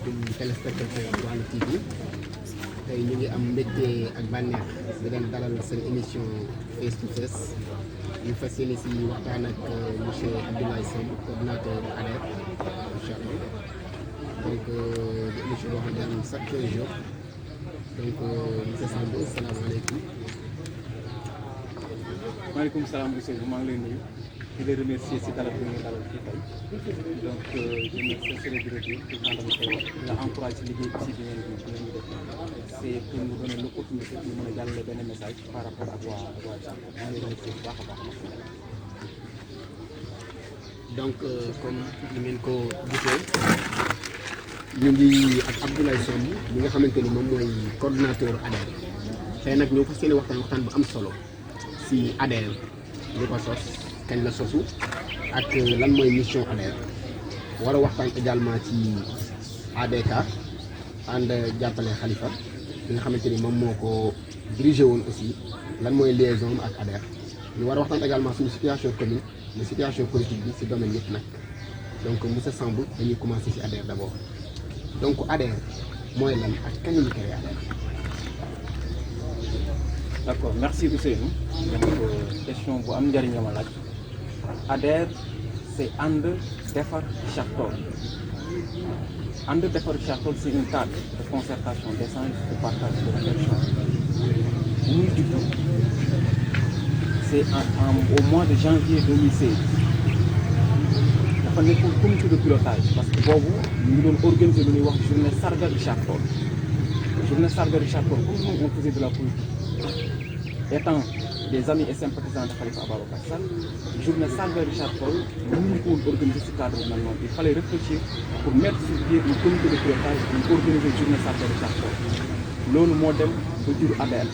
asalaamaaleykum téléspectateur Waalo TV tey ñu ngi am mbégte ak bànneex di leen dalal seen émission face to face ñu fas yéene si waxtaan ak monsieur Abdoulaye Samb coordinateur ADER incha allah donc di émission boo xam ne am chaque 15 jours donc monsieur Samb asalaamaaleykum. maaleykum salaam monsieur maa ngi lay nuyu di la remercier si dalal bi nga dalal fii tey donc je me sincère di redire tout le temps dama koy wax nga encouragé liggéey bi si bi ngeen def c' est pour nous donner l'opportunité ñu mën a jàllale benn message par rapport ak waa Jamra maa ngi lay remercier bu baax a baax. donc comme ni ngeen ko gisee ñu ngi ak Abdoulaye Samb mi nga xamante ni moom mooy coordinateur ADER tey nag ñoo fas yéene waxtaan bu am solo si ADER li ko sos kañ la sosu ak lan mooy mission ADER war a waxtaan également ci ADK ànd jàppale Khalifa bi nga xamante ni moom moo ko dirigé woon aussi lan mooy liaison ak ADER ñu war a waxtaan également suñu situation commune mais situation politique bi si domaine yëpp nag donc monsieur Samb dañuy commencer si ADER d'abord donc ADER mooy lan ak kañ ñu créé ADER. D'accord, merci Ousseynou. Donc question bu am njëriñ la ma laaj. ADER c'est ànd defar Richard Toll. ànd defar Richard Toll c'est un cadre de concertation, d'échange, de partage, de réflexion. Muy juddu c'est au mois de janvier 2016. dafa nekkoon comité de pilotage parce que boobu ñu ngi doon organiser lu ñuy wax journée sargal Richard Toll. Journée sargal Richard Toll comme nous on faisait de la politique. Étant des amis et sympathisants de Khalifa Ababacar Sall, journée sargal Richard Toll mënuñu ko woon organiser ci cadre bi maintenant il fallait réfléchir pour mettre sur pied un comité de pilotage pour organiser journée sargal Richard Toll. loolu moo dem ba jur ADER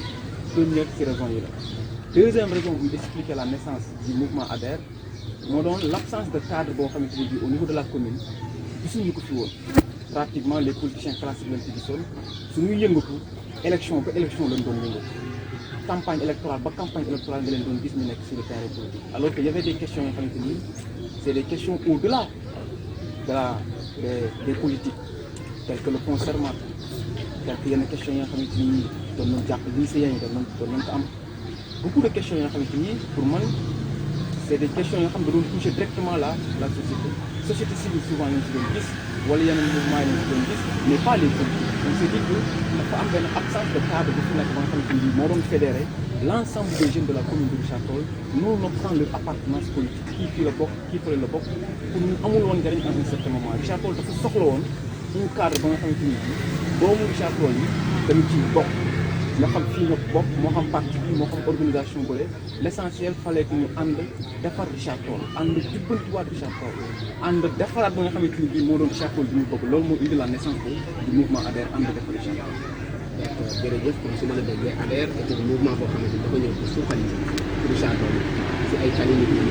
première ci raison yi la. Deuxième raison bu expliquer la naissance du mouvement ADER moo doon l'absence de cadre boo xamante ni bii au niveau de la commune gisuñu ko fi woon. Pratiquement les politiciens classiques lañ ci gisoon suñuy yëngatu élection ba élection lañ doon yëngatu. Campagne électorale ba campagne électorale nga leen doon gis ñu nekk sur le terrain politique alors que y avait des questions yoo xamante ni c'est des questions au-delà des politiques telles que le fonds Sermat telles que yenn questions yoo xamante ni doon nañ jàpp lycéens yi doon nañ ko am beaucoup de questions yoo xamante ni pour man c'est des questions yoo xam ne da doon toucher directement la société civile souvent ñu ci doon gis wala yeneen mouvement yi ñu ci doon gis mais pas les politiques. On s'est dit que dafa am benn absence de cadre bu fi nekk ba nga xamante ni moo doon fédérer l'ensemble des jeunes de la commune de Richard Toll nonobstant leur appartenance politique kii fii la bokk kii fële la bokk pour ñu amul woon njëriñ en un certain moment Richard Toll dafa soxla woon un cadre ba nga xamante ni doomu Richard Toll yi dañu ciy bokk nga xam fii nga bokk moo xam parti bi moo xam organisation bële l'essentiel fallait que ñu ànd defar Richard Toll ànd jubbantiwaat Richard Toll ànd defaraat ba nga xamante ni bii moo doon Richard Toll bi ñu bokk loolu moo indi la naissance du mouvement ADER ànd defar Richard Toll. d'accord jërëjëf comme su ma la déggee ADER est un mouvement boo xamante ni dafa ñëw pour suuxali Richard Toll si ay tali nit ñi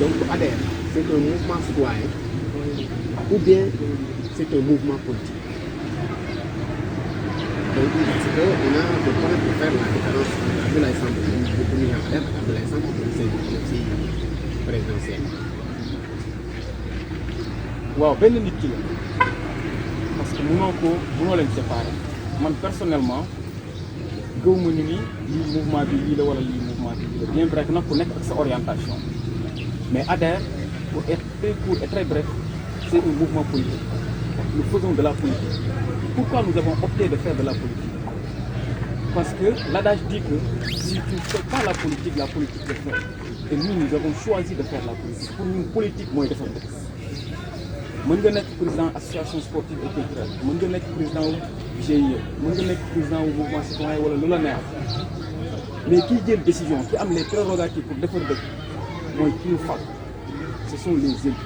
donc ADER c'est un mouvement citoyen ou bien c'est un mouvement politique. Donc, parce qu'on a des points pour faire la différence entre Abdoulaye Samb bu premier ADER ak Abdoulaye Samb bu ci présidentiel. waaw benn nit ki la parce que mënoo leen séparer man personnellement gëw ma ni lii mouvement bi lii la wala lii mouvement bi lii la bien vrai que nag ku nekk ak sa orientation mais ADER pour être très court et très bref c'est un mouvement politique. Nous faisons de la politique. Pourquoi nous avons opté de faire de la politique? Parce que l'adage dit que si tu ne fais pas la politique te fait. Et nous avons choisi de faire la politique. Pour nous, politique mooy defar dëkk. mën nga nekk président association sportive et culturelle mën nga nekk président wu GIE mën nga nekk président wu mouvement citoyen wala lu la neex mais kiy jël décision ki am les prérogatives pour defar dëkk mooy ki ñu fal ce sont les élus.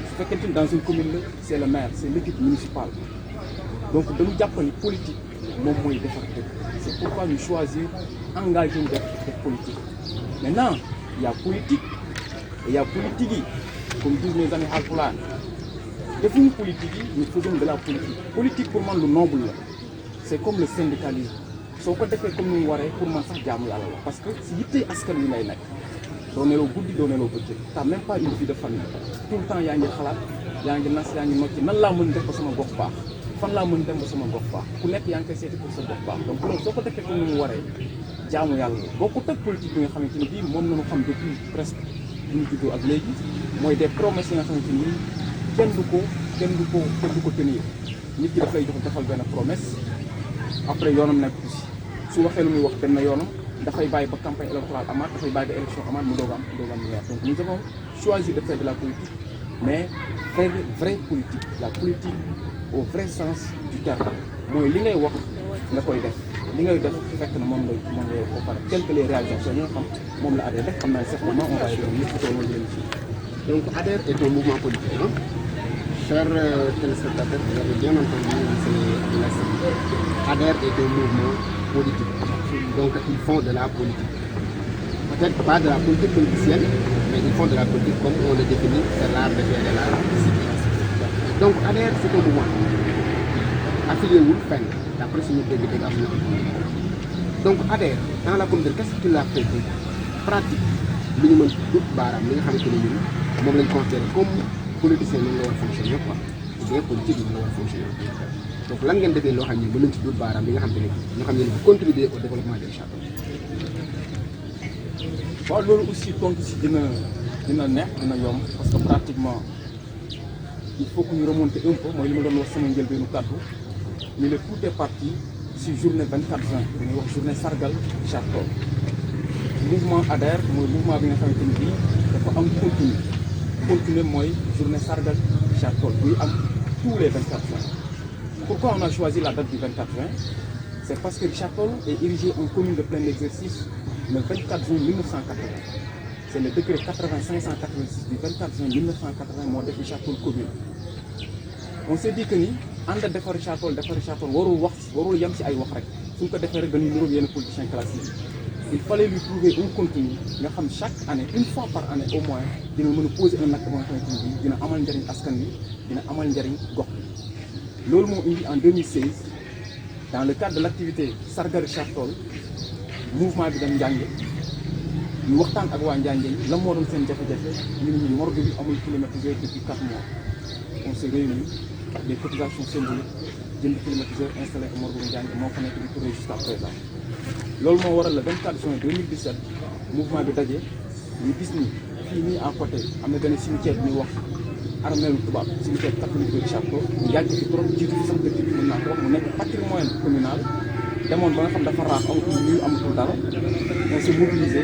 su fekkente ni dans une commune la c'est le maire c'est l'équipe municipale donc dañu jàpp ni politique moom mooy defar dëkk c'est pourquoi ñu choisir engagé wu def politique. Maintenant il y a politique et il y a politique yi comme disent mes amis Haalpulaar defuñu politique yi nous faisons de la politique. Politique pour man lu noble la c'est comme le syndicalisme soo ko defee comme ni mu waree pour man sax jaamu yàlla la parce que si yittee askan wi lay nekk doo neloo guddi doo neloo bëccëg t'as même pas une vie de famille tout le temps yaa ngi xalaat yaa ngi nas yaa ngi nocci nan laa mën def ba sama gox baax fan laa mën dem ba sama gox baax ku nekk yaa ngi koy seeti pour sa gox baax donc loolu soo ko defee comme ni mu waree jaamu yàlla la boo ko teg politique bi nga xamante ni bii moom nañu xam depuis presque bu ñu juddoo ak léegi mooy des promesses yi nga xamante ni kenn du ko tenir nit ki daf lay jox defal benn promesse après yoonam nekk aussi su waxee lu muy wax dem na yoonam dafay bàyyi ba campagne électorale amaat dafay bàyyi ba élection amaat mu doog am leer donc nous avons choisi de faire de la politique mais vraie politique la politique au vrai sens du terme mooy li ngay wax nga koy def li ngay def fekk na moom ngay wax ba pare telles que les réalisations yi nga xam moom la ADER def xam naa certainement on va y revenir tout au long de l'émission. Donc ADER est un mouvement politique. Hein? Chers téléspectateurs, vous avez bien entendu, c'est Abdoulaye Seck. ADER est un mouvement politique. Donc ils font de la politique. Peut-être pas de la politique politicienne, mais ils font de la politique comme on le définit, c'est l'art de faire de la discipline. Donc ADER c'est un mouvement affilié ou fenn d'après suñu dégg-dégg am na. Donc ADER dans la communauté qu'est-ce qu'il a fait de pratique li ñu mën dut baaraam li nga xamante ne ñun moom lañ considéré comme politicien noonu la war a fonctionner quoi ou bien politique noonu la war a fonctionner donc lan ngeen defee loo xam ne mën nañ ci dut baaraam li nga xamante ne ñoo xam ne bu contribuer au développement des châteaux. waaw loolu aussi tontu si dina neex dina yomb parce que pratiquement il faut que ñu remonter un peu mooy li ma doon wax sama njëlbeenu kàddu ñu ne tout est parti si journée 24 juin ñuy wax journée sargal château mouvement ADER mooy mouvement bi nga xamante ni bii dafa am continue mooy journée sargal château buy am tous les 24 juin. Pourquoi on a choisi la date du 24 juin? C'est parce que Richard-Toll est érigé en commune de plein exercice le 24 juin 1980. C'est le décret 80-586 du 24 juin 1980 moo def Richard-Toll commune. On s'est dit que ni ànd defar Richard-Toll warul yem ci ay wax rek suñ ko defee rek dañuy niróo yenn politiciens classiques. Il fallait lui trouver un contenu nga xam chaque année une fois par année au moins dina mën a poser un acte ba nga xamante ni dina amal njëriñ askan wi dina amal njëriñ gox bi. Loolu moo indi en 2016 dans le cadre de l'activité Sargal Richard-Toll mouvement bi dem Njànge ñu waxtaan ak waa Njànge yi la moo doon seen jafe-jafe ñu ne ñu morgue bi amul climatiseur depuis 4 mois. On s'est réunis les cotisations symboliques jënd climatiseur installé ak morgue bu Njànge moo fa nekk di tourner jusqu'à présent. Loolu moo waral le 24 juin 2017 mouvement bi daje ñu gis ni fii nii à côté am na benn cimetière bi ñuy wax armeelu tubaab cimetière catholique de Richard-Toll ñu yàgg ci trop jiitu fi sax dëkk bi mën naa ko wax mu nekk patrimoine communal demoon ba nga xam dafa raaf amatul nuyu amatul dara on s'est mobilisé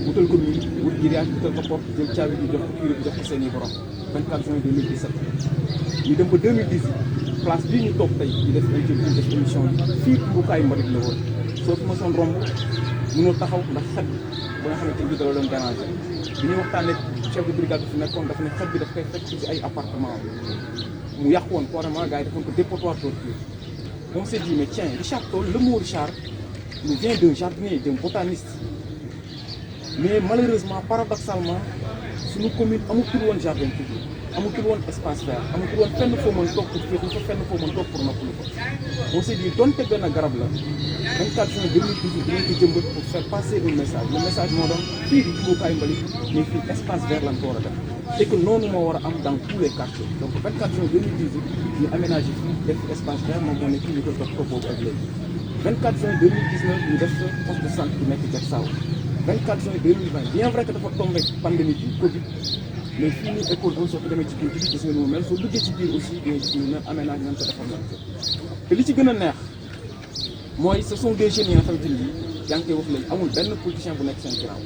wutal ko nuyu wut grillage wutal ko porte jël caabi bi jox ko curé bi jox ko seen i borom 24 juin 2017 ñu dem ba 2018 place bii ñu toog tey di def interview def émission bi fii mbukaayu mbalit la woon soo fi ma soon romb mënoo taxaw ndax xet ba nga xamante ni dala doon déranger bi ñuy waxtaanee chef de brigade bi fi nekkoon dafa ne xet bi daf koy fekk ci ay appartement mu yàqu woon carrément gars yi defoon ko dépotoir d'ordures. On s'est dit mais tiens Richard-Toll le mot Richard nous vient d'un jardinier d'un botaniste mais malheureusement paradoxalement suñu commune amatul woon jardin public amatul woon espace vert amatul woon fenn foo mën toog pour féexlu ko fenn foo mën toog pour noppalu ko. On s'est dit donte benn garab la 24 juin 2018 dinañ ko jëmbat pour faire passer un message le message moo doon fii di jubukaayu mbalit mais fii espace vert lañ ko war a def et que noonu moo war a am dans tous les quartiers donc 24 juin 2018 ñu aménagé fii def espace vert moom moo nekk ñu ko toog ko boobu ak léegi 24 juin 2019 ñu def poste de santé bu nekk Diacksao 24 juin 2020 bien vrai que dafa tombé pandémie bi Covid mais fii nii école boo soo ko demee ci biir bi gis nga nu mu mel soo duggee ci biir aussi di nga gis nu mu mel aménagé nañ ko defar nañ ko te li ci gën a neex mooy ce sont des jeunes yi nga xamante ni yaa ngi koy wax léegi amul benn politicien bu nekk seen ginnaaw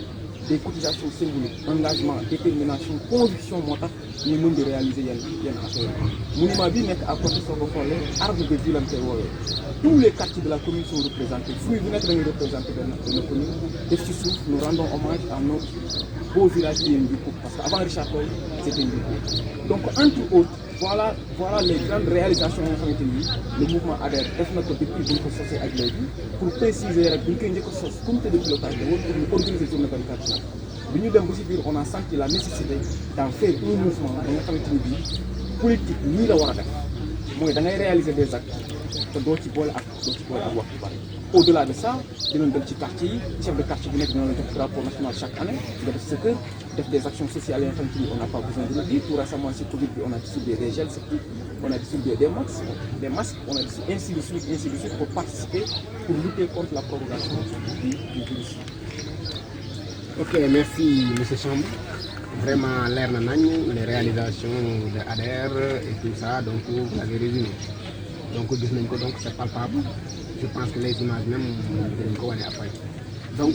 des cotisations symboliques engagement détermination conviction moo tax ñu mën di réaliser yenn affaire monument bi nekk à côté soo ko xoolee arbre de vie lañ koy woowee tous les quartiers de la commune sont représentés fruit bu nekk da ngay représenté benn commune def ci suuf nous rendons hommage à notre beau village qui est Ndioukoup parce que avant Richard-Toll c'était Ndioukoup donc entre autres voilà les grandes réalisations yoo xamante ni le mouvement ADER def na ko depuis bu ñu ko sosee ak léegi pour préciser rek bu ñu koy njëkk a sos comité de pilotage de woon pour ñu organiser journée 24 juin bi ñu dem ba si biir on a senti la nécessité d'en faire un mouvement ba nga xamante ni bii politique nii la war a def mooy da ngay réaliser des actes te doo ci boole ak wax bu bari au-delà de ça dinañ dem ci quartier yi chef de quartier bu nekk dina la jox drapeau national chaque année nga def sa kër def des actions sociales yoo xamante ni on n'a pas besoin de le dire. Tout récemment si Covid bi on a distribué des gels septiques, on a distribué des masques, on a distribué ainsi de suite pour participer, pour lutter contre la propagation du virus. Ok, merci monsieur Samb. Vraiment leer na nañ les réalisations de ADER et tout ça, donc vous l'avez résumé. Donc gis nañ ko, donc c'est palpable. Je pense que les images même dinañ ko wane après. Donc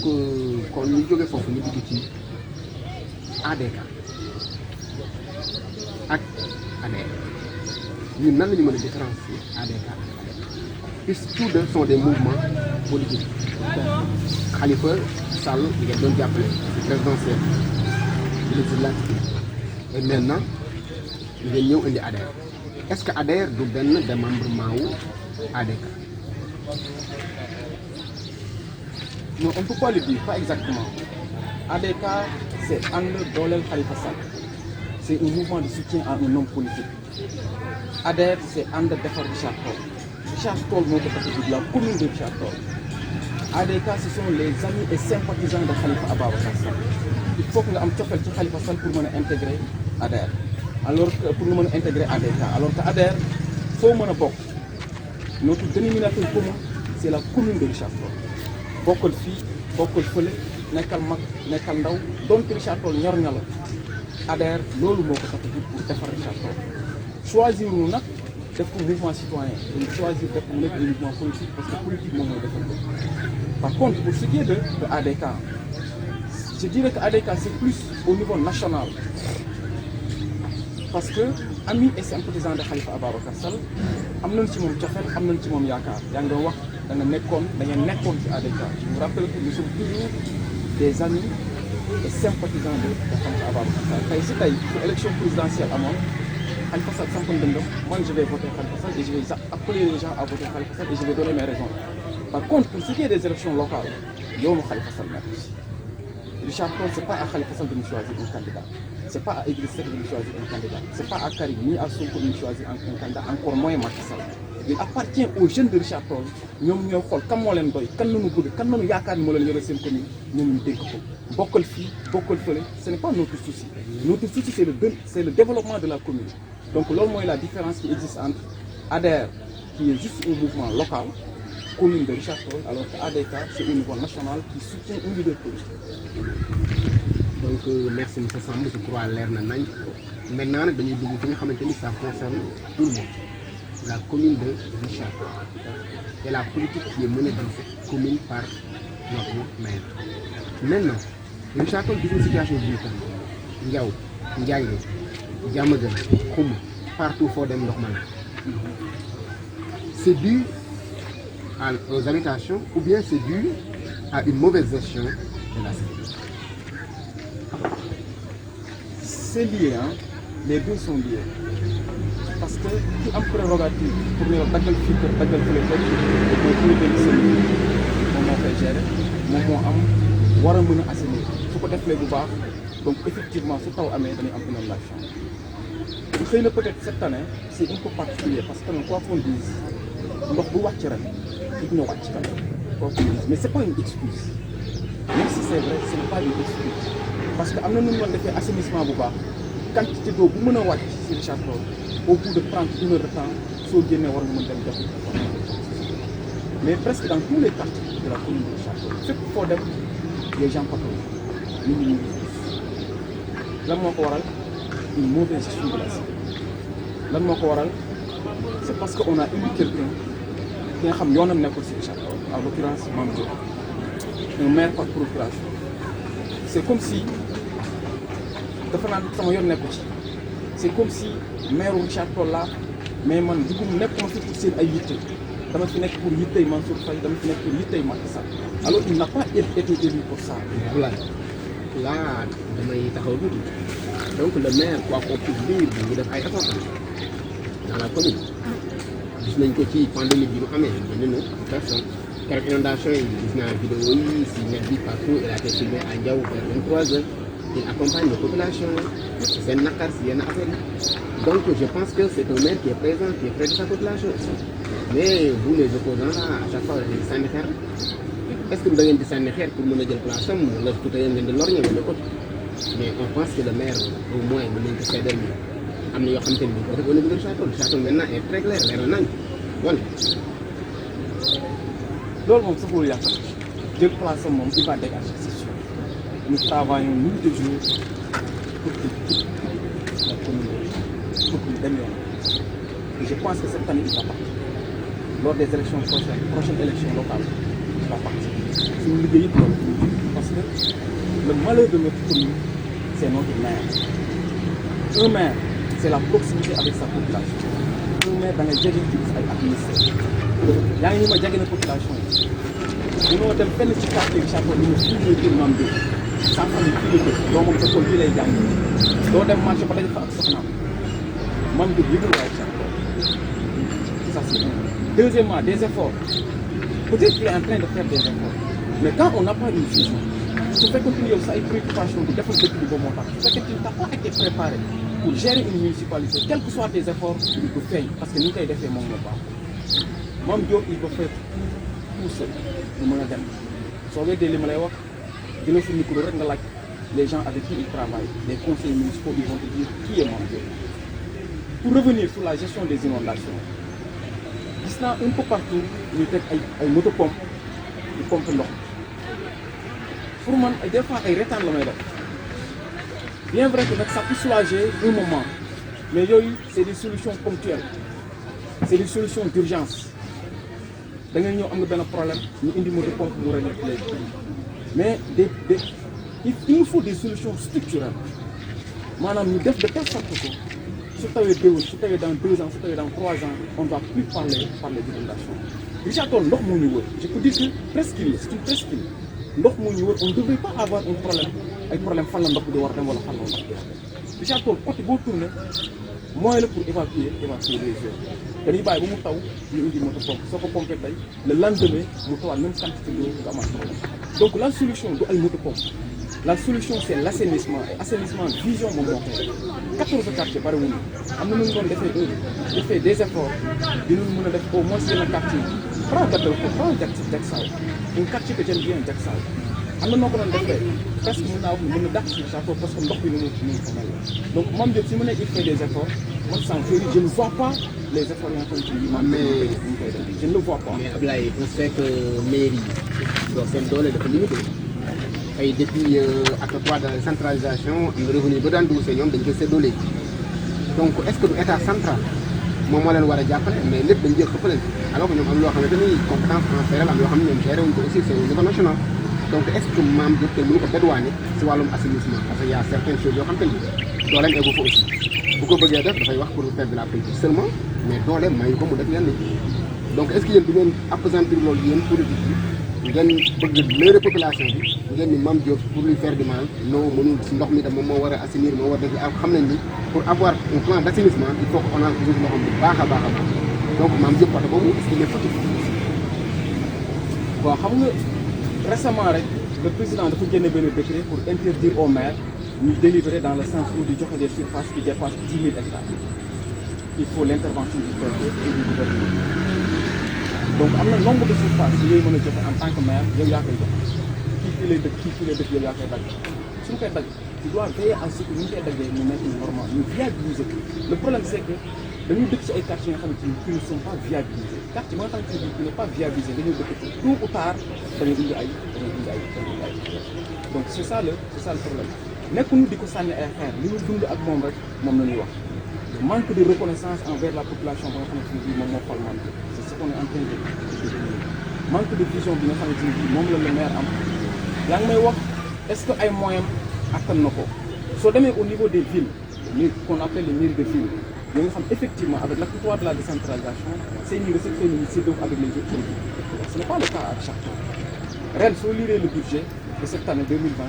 kon ñu jógee foofu ñu dugg ci ADK ak ADER. ñun nan la ñu mën a différencier ADK ak ADER, puisque tous deux sont des mouvements politiques. Khalifa Sall bi ngeen doon jàppale ci présidentielle législative et maintenant ngeen ñëw indi ADER. Est-ce que ADER du benn démembrement wu ADK? Non, on ne peut pas le dire, pas exactement. ADK, c'est And Doolel Khalifa Sall. C'est un mouvement de soutien à un homme politique. ADER, c'est And Defar Richard Toll. Richard Toll, de la commune de Richard Toll. ADK, ce sont les amis et sympathisants de Khalifa Ababacar Sall. Il faut que nous ayons un Khalifa Sall pour intégrer ADER. Alors que pour nous intégrer ADK. Alors que ADER, il faut que notre dénominateur commun, c'est la commune de Richard Toll. Bokkul fii bokkul fële nekkal mag nekkal ndaw donc Richard Toll ñor na la ADER loolu moo ko tax a pour defar Richard Toll. Choisir wu nag def ko mouvement citoyen dañu choisir def ko mu nekk un mouvement politique parce que politique moom mooy defar ko. Par contre pour ce qui est de ADK, je dirais que ADK c'est plus au niveau national parce que amis et sympathisants de Khalifa Ababacar Sall am nañu ci moom cofeel am nañu ci moom yaakaar. Yaa ngi doon wax da ngeen nekkoon ci ADK. Je vous rappelle que nous sommes toujours des amis et sympathisants de Khalifa Ababacar Sall. Tey si tey su élection présidentielle amoon Khalifa Sall sampoon dëndam, moi je vais voter Khalifa Sall et je vais appeler les gens à voter Khalifa Sall et je vais donner mes raisons. Par contre pour ce qui est des élections locales yoonu Khalifa Sall nekk ci. Richard Toll, c'est pas à Khalifa Sall de nous choisir un candidat. C'est pas à Idriss Seck de nous choisir un candidat. C'est pas à Karim ni à Sonko de nous choisir un candidat, encore moins Macky Sall. Il appartient aux jeunes de Richard Toll ñoom ñooy xool kan moo leen doy kan lañu bëgg kan lañu yaakaar ni moo leen yore seen commune ñoom ñu dégg ko bokkal fii bokkal fële. Ce n'est pas notre souci. Notre souci c'est le développement de la commune. Donc loolu mooy la différence qui existe entre ADER qui est juste un mouvement local, commune de Richard Toll, alors que ADK c'est un mouvement national qui soutient un leader politique. Donc merci monsieur Samb, je crois leer na nañ. Maintenant nag dañuy dugg fi nga xamante ni ça concerne tout le monde. La commune de Richard Toll et la politique qui est menée dans cette commune par notre maire. Maintenant Richard Toll gis nga situation bi ñu toll Ndiaw Ndiaye Diamaguène Khouma partout foo dem ndox ma la. C'est dû aux habitations ou bien c'est dû à une mauvaise gestion de la sécurité? C'est lié, hein? Les deux sont liés. Parce que qui am prérogative pour ne daggal fii kër daggal fële kër mooy kuréel gi moom moo koy gérer moom moo am war a mën a assainir su ko defee bu baax donc effectivement su taw amee dañuy am inondation. Xëy na peut-être cette année c'est un peu particulier parce que quoi qu'on dise ndox bu wàcc rek it ñu wàcc tamit quoi qu'on dise mais c'est pas une excuse. Même si c'est vrai ce n'est pas une excuse parce que am na nu ñu mën defee assainissement bu baax quantité d'eau bu mën a wàcc ci Richard Toll au bout de 30 1 heure de temps soo génnee war nga mën dem jox mais presque dans tous les quartiers de la commune de Richard Toll fépp foo dem les gens patrouillent nit ñi ñu lan moo ko waral une mauvaise gestion de la sécurité. Lan moo ko waral c'est parce que on a élu quelqu'un ki nga xam yoonam nekkul ci Richard Toll en l'occurrence Mame Diop un maire par procuration. C'est comme si dafa naan sama yoon nekku ci. C'est comme si maire Richard Toll la mais man dugub nekkuma fi pour seen ay yitte dama fi nekk pour yittey Mansour Faye dama fi nekk pour yittey Macky Sall alors il n'a pas été élu pour ça. Voilà là damay taxaw tuuti donc le maire quoi qu'on puisse dire mu def ay efforts dans la commune gis nañ ko ci pandémie bi mu amee ñu ne personne keroog inondation yi gis naa vidéo yi si net bi partout il a été filmé à Ndiaw vers 23 heures. Il accompagne les populations, c'est un naqar si yenn affaire yi. Donc je pense que c'est un maire qui est présent, qui est près de sa population aussi. Mais vous les opposants là, à chaque fois da ngeen di sànni xeer est-ce que da ngeen di sànni xeer pour mën a jël place am wala tout à ngeen di lorñe wala côté mais on pense que le maire au moins mën nañ ko seedal ni am na yoo xamante ni ko def au niveau de Richard-Toll maintenant est très clair leer na nañ wala. loolu moom sax loolu yaakaar jël place am moom il va dégager c'est sûr. Nous travaillons nuit et jour pour que la commune pour que dem yoon. Et je pense que cette année il va partir. Lors des élections prochaines élections locales il va partir. Suñu liggéey it loolu parce que le malheur de notre commune c'est notre maire. Un maire c'est la proximité avec sa population. Un maire da nga jege ci ay administrés. yaa ngi ñu ma jege na population yi. munoo dem fenn ci quartier bi chaque fois ñu ne fii ñuy kër Mame Diop sa famille fii la dëkk doomam école fii lay jàng doo dem marché ba daje fa ak soxnaam Mame Diop yëgul waaye chaque fois ça c'est un. Deuxièmement des efforts peut-être qu'il est en train de faire des efforts mais quand on n'a pas une vision su fekkee ni yow sa ay préoccupations bi defal dëkk bi ba moo tax su fekkee tu n'as pas été préparé pour gérer une municipalité quels que soient tes efforts du feeñ parce que ni ñu koy defee moom moo baax Mame Diop il peut faire tout seul ñu mën a dem soo weddee li ma lay wax dina fi micro rek nga laaj les gens avec qui il travaille les conseillers municipaux ils vont te dire qui est Mame Diop. Pour revenir sur la gestion des inondations gis naa un peu partout ñu teg ay motopompes di pompe ndox pour man des fois ay retaan la may def bien vrai que nag ça peut soulager un moment mais yooyu c'est des solutions ponctuelles c'est des solutions d'urgence da ngay ñëw am nga benn problème ñu indi motopompe mu régler léegi mais il nous faut des solutions structurelles maanaam ñu def de telle sorte que su tawee déwén su tawee dans 2 ans su tawee dans 3 ans on ne va plus parler d'inondation. Richard-Toll ndox moo ñu wër je peux dire que presqu'île c'est une presqu'île ndox moo ñu wër on ne devrait pas avoir un problème ay problème fan la ndox bi di war a dem wala fan la ndox bi war a dem Richard-Toll côté boo tourné moyen la pour évacuer les eaux dañuy bàyyi ba mu taw ñu indi moto pompe soo ko pompé tey le lendemain mu tawaat même quantité d'eau nga amaat problème donc la solution du ay moto pompe la solution c'est l'assainissement et assainissement vision moom moo koy 14 quartiers bariwul am na nu ñu doon defee des efforts dinañ mën a def au moins yenn quartier prends Gadalko prends Diacksao un quartier que j'aime bien Diacksao am na noo ko doon defee presque mën naa wax ne mën na dàq ci Richard-Toll parce que ndox bi ni mu ko mel donc Mame Diop si mu ne il fait des efforts man sans je ne vois pas les efforts yoo xamante ni man mais je ne le vois pas. mais Ablaye on sait que mairie donc seen doole dafa limité ay depuis acte 3 de la centralisation am na revenu ba daan dugg see ñoom dañ koy séddoo léegi donc est-ce que du état central moom moo leen war a jàppale mais lépp dañ jël xëppale alors que ñoom am loo xamante ni compétence transférée am yoo xam ne ñoom géré wuñ ko aussi c'est au niveau national donc est-ce que Mame Diop kenn mënu ko dédouaner si wàllum assainissement parce que y a certaines choses yoo xam te ni dooleem eggu fa aussi bu ko bëggee def dafay wax pour faire de la politique seulement mais dooleem mayu ko mu def yenn donc est-ce que yéen du ngeen appesantir loolu yéen politique yi ngeen bëgg leurrer population bi ngeen ni Mame Diop pour lui faire du mal non mënul si ndox mi tam moom moo war a assainir moo war a def xam nañ ni pour avoir un plan d'assainissement il faut qu'on a toujours loo xam ne baax a baax donc Mame Diop côté boobu est-ce qu'il est fautif. bon xam nga récemment rek le président dafa génne benn décret pour interdire aux maires ñu délivrer dans le sens où di joxe des surfaces qui dépassent 10 000 hectares il faut l'intervention du préfet et du gouvernement donc am na nombre de surfaces yooyu mën a joxe en tant que maire yow yaa koy joxe kii fii lay dëkk yow yaa koy dagg suñu koy dagg tu dois veiller à ce que ñu koy daggee ñu nekk normal ñu viabiliser le problème c'est que dañuy dëkk ci ay quartiers yoo xamante ni qui ne sont pas viabilisés quartier ba nga xamante ni qui n'est pas viabilisé dañoo dëkk ci tôt ou tard dañuy indi ay donc c'est ça le problème nekkuñu di ko sànni ay xeer li ñu dund ak moom rek moom la ñuy wax le manque de reconnaissance envers la population ba nga xamante ni bii moom moo fal Mame Diop c'est ce qu'on est en train de manque de vision bi nga xamante ni bii moom la le maire am yaa ngi may wax est-ce que ay moyens attan na ko soo demee au niveau des villes les qu'on appelle les mairies de ville yoo nga xam effectivement avec l'acte 3 de la décentralisation seen i réception yi séddoo avec les autres producteurs ce n'est pas le cas à Richard-Toll ren soo liree le budget de cette année 2020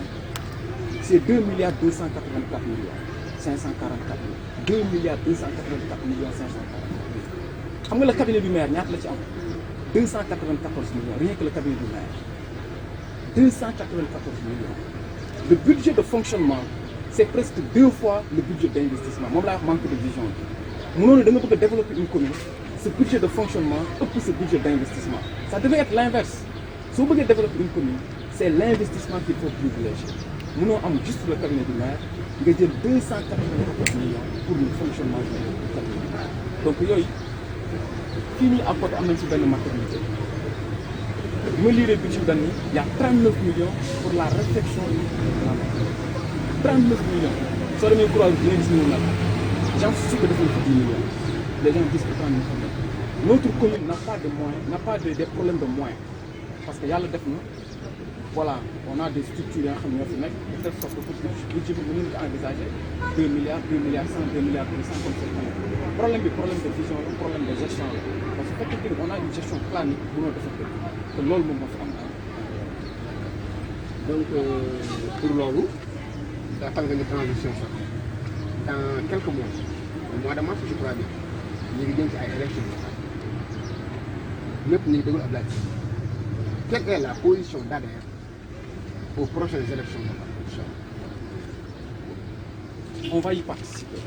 c'est 2 milliards 284 millions 544 millions 2 milliards 284 millions 544 millions xam nga le cabinet du maire ñaata la ci am 294 millions rien que le cabinet du maire 294 millions le budget de fonctionnement c'est presque 2 fois le budget d'investissement moom laa wax manque de vision bi mënoon da nga bëgg a développer une commune ce budget de fonctionnement ëpp ce budget d'investissement ça devait être l'inverse soo bëggee développer une commune c'est l'investissement qu'il faut privilégier mënoo am juste le cabinet du maire nga jël 287 millions pour le fonctionnement du cabinet donc yooyu fii nii à côté am nañ ci benn maternité bi ma liiree budget dañ ni y a 39 millions pour la réfection de la maternité 39 millions soo demee croix bi dina gis ñu nag j'en suis sûr que def nañ fi 10 millions les gens disent que 39 millions notre commune n'a pas de moyens n'a pas des problèmes de moyens parce que yàlla def na voilà on a des structures yoo xam ne ñoo fi nekk de telle sorte que budget bi mënuñu ko envisager 2 milliards 2 milliards 100 2 milliards 200 comme c'est problème bi problème de vision la problème de gestion la parce que fekk on a une gestion planique bu noo defar te loolu moom moo fi am donc pour loolu daa xam nga ni transition sax dans quelques mois au mois de mars je crois bien ñu ngi jëm ci ay élections ñëpp ñu ngi déglu Abdoulaye Sy quelle est la position d'ADER aux prochaines élections locales? On va y participer.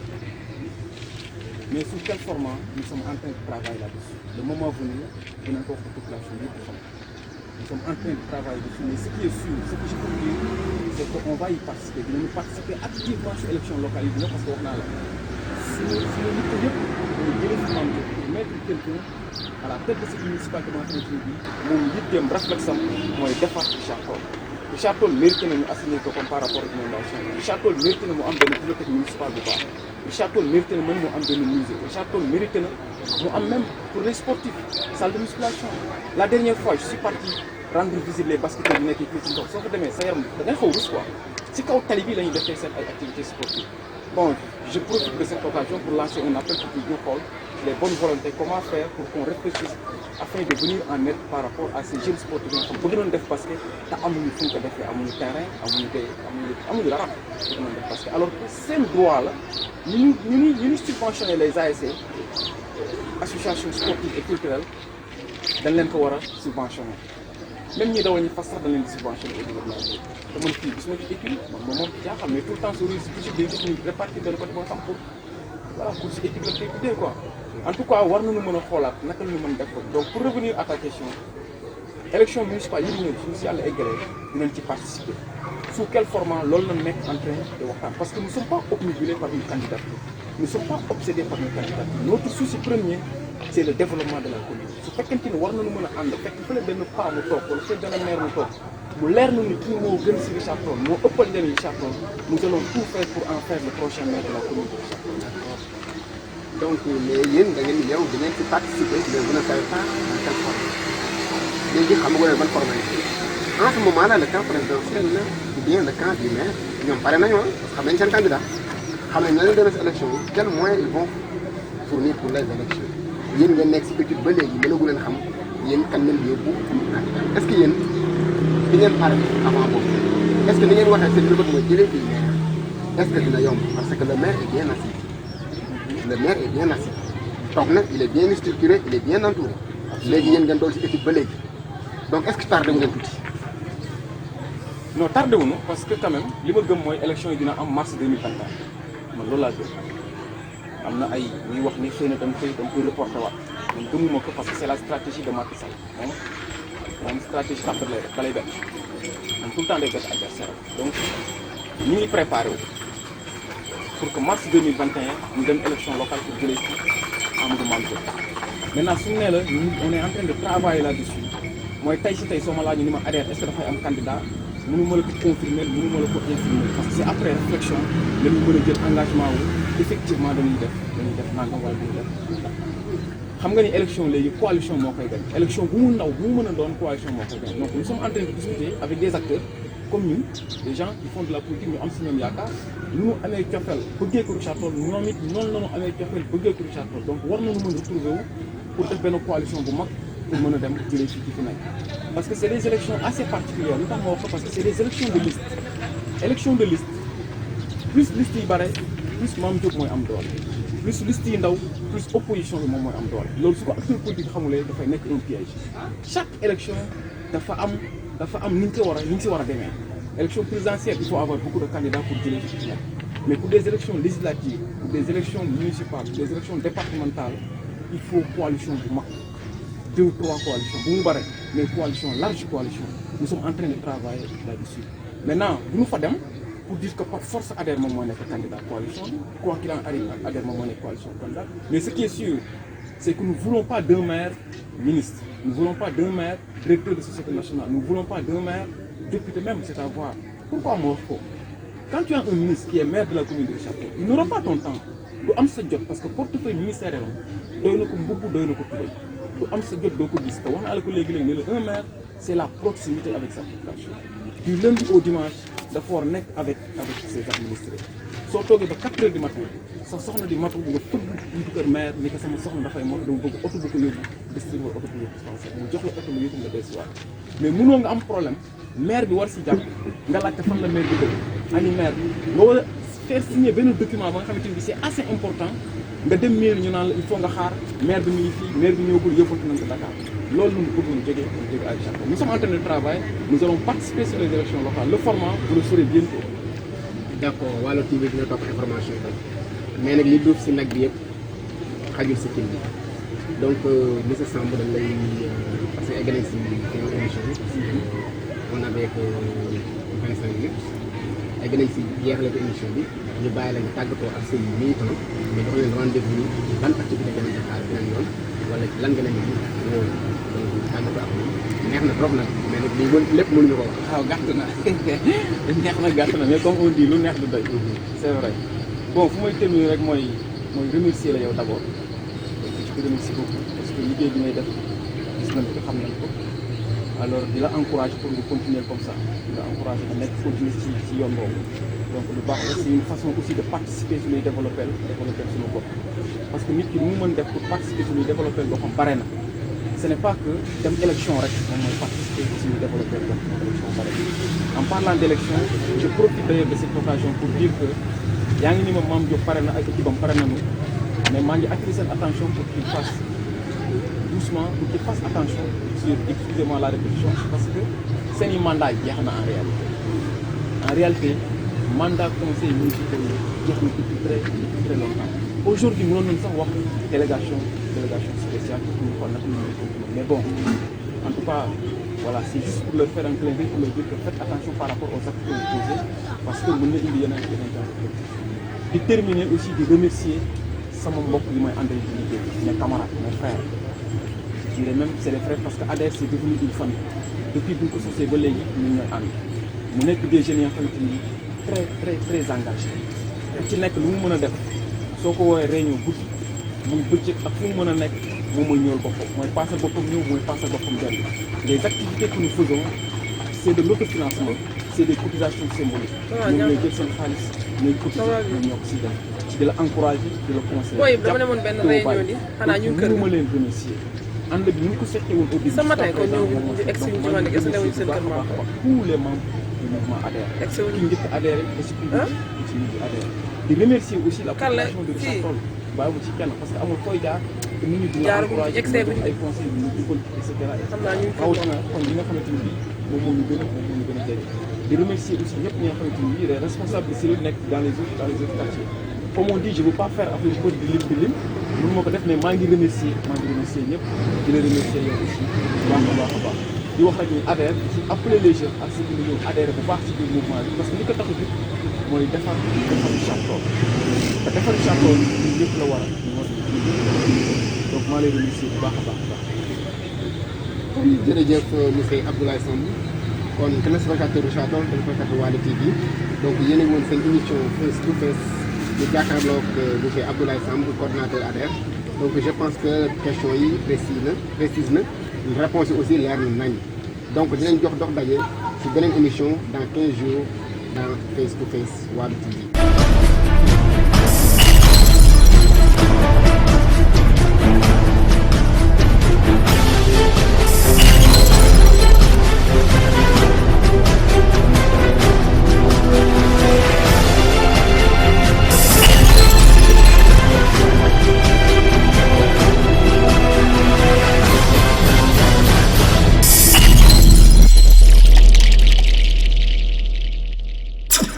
Mais sous quel format, nous sommes en train de travailler là-dessus. Le moment venu, je n'importe quelle population libre. Nous sommes en train de travailler dessus. Mais ce qui est sûr, ce que je peux dire, c'est qu'on va y participer. Nous allons participer activement aux élections locales parce qu'on a là. Si nous mettre quelqu'un à la tête de cette municipalité de Saint-Louis, mon yitteem réflexe mooy defar Richard-Toll. Richard-Toll mérité na ñu assigné ko comme par rapport ak inondation Richard-Toll mérité na mu am benn bibliothèque municipale bu baax Richard-Toll mérité na même mu am benn musée Richard-Toll mérité na mu am même pour les sportifs salle de musculation. La dernière fois je suis parti rendre visite les basketteurs yi nekk fii ci ndox soo ko demee sa yaram da ngay xaw rus quoi ci kaw tali bi la ñuy defee seen ay activités sportives. Bon, je profite de cette occasion pour lancer un appel pour ñu xool les bonnes volontés, comment faire pour qu'on réfléchisse afin de venir en aide par rapport à ces jeunes sportifs yoo xam bëgg nañ def basket te amuñu fu ñu ko defee amuñu terrain amuñu dara bëgg nañ def basket alors que seen droit la ñu subventionner les ASC associations sportives et culturelles dañ leen ko war a subventionner même ñi dawal ñu fas sax dañ leen di subventionner au niveau de la ville te man fii gis ma ci équipe man moom jaaxal mais tout le temps sur les budget day gis ñu répartir benn côté boo xam pour voilà pour si équipe la koy tuddee quoi en tout cas war nañu mën a xoolaat naka la ñu mën def ko donc pour revenir à ta question élection municipale yi di ñëw suñu si yàlla eggalee dinañ ci participer sous quel format loolu la nekk en train de waxtaan parce que nous ne sommes pas obnubilés par une candidature nous ne sommes pas obsédés par une candidature notre souci premier c'est le développement de la commune su fekkente ni war nañu mën a ànd fekk fële benn paa mu toog wala fële benn maire mu toog mu leer na ni kii moo gën si Richard-Toll moo ëppal leen Richard-Toll nous allons tout faire pour en faire le prochain maire de la commune de Richard-Toll. Donc mais yéen da ngeen ñëw da ngeen ci participer mais vous ne savez pas dans quelle forme léegi xam nga ne ban formalité en ce moment là le camp présidentiel la ou bien le camp du maire ñoom pare nañu parce que xam nañ seen candidat xam nañ na leen demee si élection yi quels moyens ils vont fournir pour les élections yéen ngeen nekk si étude ba léegi mënagu leen xam yéen kan ngeen di yóbbu est-ce que yéen di ngeen pare avant boobu est-ce que ni ngeen waxee seen mbir mooy jëlee fii maire est-ce que dina yomb parce que le maire est bien assis le maire est bien assis toog na il est bien structuré il est bien entouré léegi yéen ngeen doon si étude ba léegi donc est-ce que tardé wu ngeen tuuti. non tardé wuñu parce que quand même li ma gëm mooy élection yi dina am mars 2024 man loolu laa gëm am na ay ñuy wax ni xëy na dama koy reporté waat man gëmuma ko parce que c'est la stratégie de Macky Sall moom stratégie tàmbali lay def da lay bett man tout le temps day bett adversaire donc ñu ngi préparé wu pour que mars 2021 ñu dem élection locale pour jëlee ci Amadou Mame Diop maintenant suñu nee la on est en train de travailler là-dessus mooy tey si tey soo ma laajee ni ma ADER est-ce que dafay am candidat mënu ma la ko confirmer mënu ma la ko infirmer parce que c'est après réflexion la ñu mën a jël engagement wu effectivement dañuy def nangam wala duñu def xam nga ni élection léegi coalition moo koy gañ élection bu mu ndaw bu mu mën a doon coalition moo koy gañ donc nous sommes en train de discuter avec des acteurs comme ñun des gens qui font de la politique ñu am si ñoom yaakaar ñu mu amee cofeel bëggee ko Richard-Toll ñoom it noonu la ñu amee cofeel bëggee ko Richard-Toll donc war nañu mën retrouver wu pour def benn coalition bu mag pour mën a dem jëlee ci fi nekk parce que c'est des élections assez particulières lu tax ma wax ko parce que c'est des élections de liste élection de liste plus liste yi bare plus Mame Diop mooy am doole plus liste yi ndaw plus opposition bi moom mooy am doole loolu su ko acteur politique xamulee dafay nekk un piège chaque élection dafa am ni ñu ko war a ni ñu si war a demee élection présidentielle il faut avoir beaucoup de candidats pour jëlee ci fi nekk mais pour des élections législatives pour des élections municipales pour des élections départementales il faut coalition bu mag 2 ou 3 coalitions bu mu bare mais coalition large coalition nous sommes en train de travailler là-dessus maintenant bu ñu fa dem pour dire que par force Adhère moom moo nekk candidat coalition bi quoi qu'il en arrive Adhère moom moo nekk coalition candidat mais ce qui est sûr c'est que nous ne voulons pas d'un maire ministre, nous ne voulons pas d'un maire directeur de société nationale, nous ne voulons pas d'un maire député même, c'est à voir. Pourquoi moi quand tu as un ministre qui est maire de la commune de Richard-Toll, il n'aura pas ton temps. Du am sa jot parce que portefeuille ministériel doy na ko mbubb doy na ko tubay du am sa jot doo ko gis te wax naa la ko léegi-léegi ne la un maire c'est la proximité avec sa population. Du lundi au dimanche dafa war nekk avec ses administrés. soo toogee ba 4 heures du matin sa soxna di matu nga fëgg buntu kër maire ni ko sama soxna dafay mot dama bëgg oto bu ko yóbbu distribuer oto bu yóbbu dispensaire mu jox la oto bu yóbbu nga dellusiwaat mais mënoo nga am problème maire bi war si jàpp nga laajte fan la maire bi dëkk ani maire bi nga war a faire signer benn document ba nga xamante ni c'est assez important nga dem mairie ñu naan la il faut nga xaar maire bi mu ngi fii maire bi ñëwagul yóbbatu nañ ko Dakar loolu nous bëggoon jógee à Richard-Toll. Nous sommes en train de travailler, nous allons participer sur les élections locales. Le format, vous le saurez bientôt. D'accord, Waalo TV dina topp information bi mais nag li duuf si nag bi yëpp xajul si kii bi donc monsieur Samb dañ lay parce que egg nañ si émission bi on avait que 25 minutes egg nañ si jeexale ko émission bi ñu bàyyi la nga tàggatoo ak seen militant mais jox leen rendez-vous ni ban activité ngeen di xaar beneen yoon wala lan nga leen di woo donc tàggatoo ak moom neex na trop nag mais nag lii lépp mënuñu ko wax. waaw gàtt na neex na mais comme on dit lu neex du doy. c'est vrai bon fu may terminer rek mooy remercier la yow d'abord je te remercie beaucoup parce que liggéey bi ngay def gis nañ ko xam nañ ko alors di la encourager pour nga continuer comme ça di la encourager nga nekk continuer ci yoon boobu donc lu baax la c'est une façon aussi de participer su ñuy développer suñu bopp parce que nit ki mu mën def pour participer su ñuy développer boppam bare na. Ce n'est pas que dem élection rek moom mooy participer ci ñu développer comme élection bare en parlant d'élection je profite d'ailleurs de cette occasion pour dire que yaa ngi ni ma Mame Diop pare na ak équipe am pare nañu mais maa ngi attirer seen attention pour qu'il fasse doucement pour qu'il fasse attention sur excusez-moi la répétition parce que seen i mandat jeex na en réalité mandat conseil municipal yi jeex na depuis très longtemps aujourd'hui mënoon nañu sax wax délégation spéciale pour ñu xool nag ñu mais bon en tout cas voilà c'est juste pour leur faire un clin d'œil pour leur dire que faites attention par rapport aux actes que vous posez parce que mën na indi yeneen di terminer aussi di remercier sama mbokk yi may àndal di liggéey mes camarades mes frères je dirais même c'est des frères parce que Adhère c'est devenu une famille depuis bu ñu ko sosee ba léegi ñun ñooy ànd mu nekk des jeunes yoo xamante ni très engagés ku ci nekk lu mu mën a def soo ko woowee réunion guddi muy bëccëg ak fu mu mën a nekk moom mooy ñëwal boppam mooy passé boppam ñëw mooy passé boppam dellu les activités que nous faisons c'est de l'autofinancement c'est des cotisations symboliques ñoom ñooy jël seen xaalis ñooy cotiser ñoom ñoo ko si dem di la encourager di la conseiller dama demoon benn réunion di xanaa ñu kër ma leen remercier ànd bi ñu ko seqee woon au début sama tey kon ñëw egg si ñu ci man est-ce que newuñu seen kër maam tous les membres du mouvement Adhère ki njëkk adhéré ba si ci mujj adhéré di remercier aussi la population de Richard-Toll bàyyi ci kenn parce que amul fooy jaar te nit ñi di la encouragé ay conseils yu ñu dugal et cetera rawatina kon li nga xamante ni bii moom moo ñu gën a jëriñ di remercier aussi ñëpp ñi nga xamante ni bii les responsables de cellules nekk dans les autres quartiers comme on dit je veux pas faire affaire bëri di lim mënu ma ko def mais maa ngi remercier ñëpp di la remercier yow aussi baax a baax di wax rek ni Adhère ci appeler les jeunes ak ceux qui ñëw adhéré bu baax ci biir mouvement bi parce que li ko tax a jóg mooy defar Richard-Toll te defar Richard-Toll ñun ñëpp la war a donc maa lay remercier bu baax a baax. kon jërëjëf monsieur Abdoulaye Samb kon téléspectateur Richard-Toll téléspectateur Waalo TV donc yéen a ngi woon seen émission face to face di jàkkaarloog monsieur Abdoulaye Samb coordonnateur Adhère donc je pense que question yi précise na réponse yi aussi leer na nañ donc dinañ jox dox daje ci beneen émission dans 15 jours dans face to face Waalo TV.